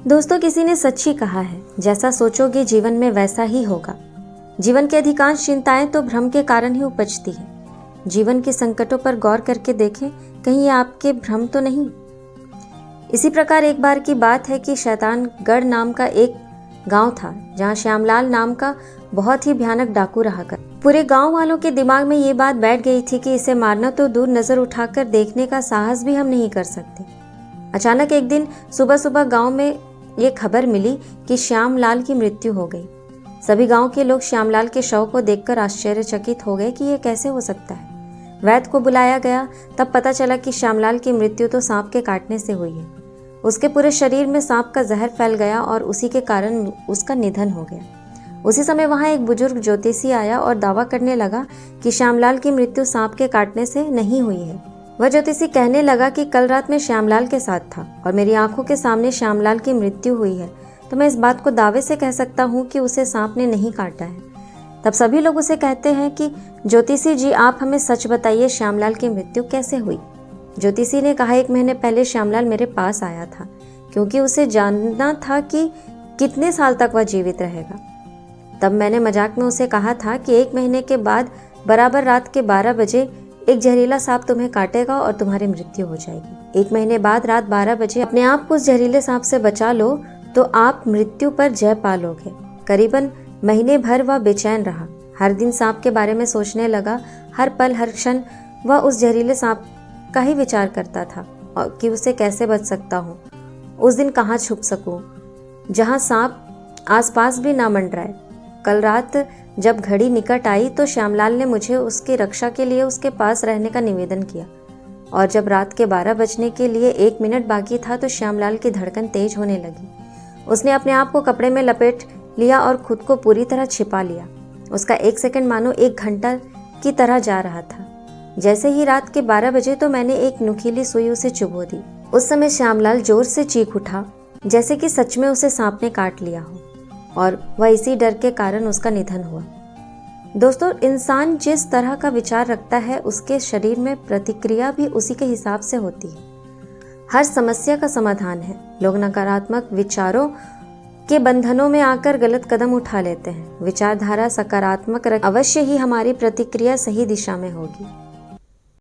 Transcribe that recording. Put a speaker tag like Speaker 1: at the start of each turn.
Speaker 1: दोस्तों, किसी ने सच ही कहा है, जैसा सोचोगे जीवन में वैसा ही होगा। जीवन की अधिकांश चिंताएं तो भ्रम के कारण ही उपजती है। जीवन के संकटों पर गौर करके देखें, कहीं ये आपके भ्रम तो नहीं। इसी प्रकार एक बार की बात है कि शैतानगढ़ नाम का एक गांव था, जहां श्यामलाल नाम का बहुत ही भयानक डाकू रहा कर। पूरे गांव वालों के दिमाग में ये बात बैठ गई थी कि इसे मारना तो दूर, नजर उठाकर देखने का साहस भी हम नहीं कर सकते। अचानक एक दिन सुबह सुबह गांव में ये खबर मिली कि श्यामलाल की मृत्यु हो गई। सभी गांव के लोग श्यामलाल के शव को देखकर आश्चर्यचकित हो गए कि यह कैसे हो सकता है। वैद्य को बुलाया गया, तब पता चला कि श्यामलाल की मृत्यु तो सांप के काटने से हुई है। उसके पूरे शरीर में सांप का जहर फैल गया और उसी के कारण उसका निधन हो गया। उसी समय वहां एक बुजुर्ग ज्योतिषी आया और दावा करने लगा कि श्यामलाल की मृत्यु सांप के काटने से नहीं हुई है। वह ज्योतिषी कहने लगा कि कल रात में श्यामलाल के साथ था और मेरी आंखों के सामने श्यामलाल की मृत्यु हुई है, तो मैं इस बात को दावे से कह सकता हूँ कि उसे सांप ने नहीं काटा है। तब सभी लोग उसे कहते हैं कि ज्योतिषी जी, आप हमें सच बताइए, श्यामलाल की मृत्यु कैसे हुई। ज्योतिषी ने कहा, 1 महीने पहले श्यामलाल मेरे पास आया था, क्योंकि उसे जानना था कि कितने साल तक वह जीवित रहेगा। तब मैंने मजाक में उसे कहा था कि 1 महीने के बाद बराबर रात के 12 बजे एक जहरीला सांप तुम्हें काटेगा और तुम्हारी मृत्यु हो जाएगी। 1 महीने बाद रात 12 बजे अपने आप को उस जहरीले सांप से बचा लो तो आप मृत्यु पर जय पालोगे। करीबन महीने भर वह बेचैन रहा। हर दिन सांप के बारे में सोचने लगा। हर पल हर क्षण वह उस जहरीले सांप का ही विचार करता था और कि उसे कैसे बच सकता हूँ, उस दिन कहाँ छुप सकूँ जहाँ सांप आसपास भी ना मंडराए। कल रात जब घड़ी निकट आई तो श्यामलाल ने मुझे उसकी रक्षा के लिए उसके पास रहने का निवेदन किया, और जब रात के 12 बजने के लिए 1 मिनट बाकी था तो श्यामलाल की धड़कन तेज होने लगी। उसने अपने आप को कपड़े में लपेट लिया और खुद को पूरी तरह छिपा लिया। उसका 1 सेकंड मानो 1 घंटा की तरह जा रहा था। जैसे ही रात के 12 बजे तो मैंने एक नुकीली सुई उसे चुभो दी। उस समय श्यामलाल जोर से चीख उठा, जैसे कि सच में उसे सांप ने काट लिया हो, और वह इसी डर के कारण उसका निधन हुआ। दोस्तों, इंसान जिस तरह का विचार रखता है उसके शरीर में प्रतिक्रिया भी उसी के हिसाब से होती है। हर समस्या का समाधान है। लोग नकारात्मक विचारों के बंधनों में आकर गलत कदम उठा लेते हैं। विचारधारा सकारात्मक अवश्य ही हमारी प्रतिक्रिया सही दिशा में होगी।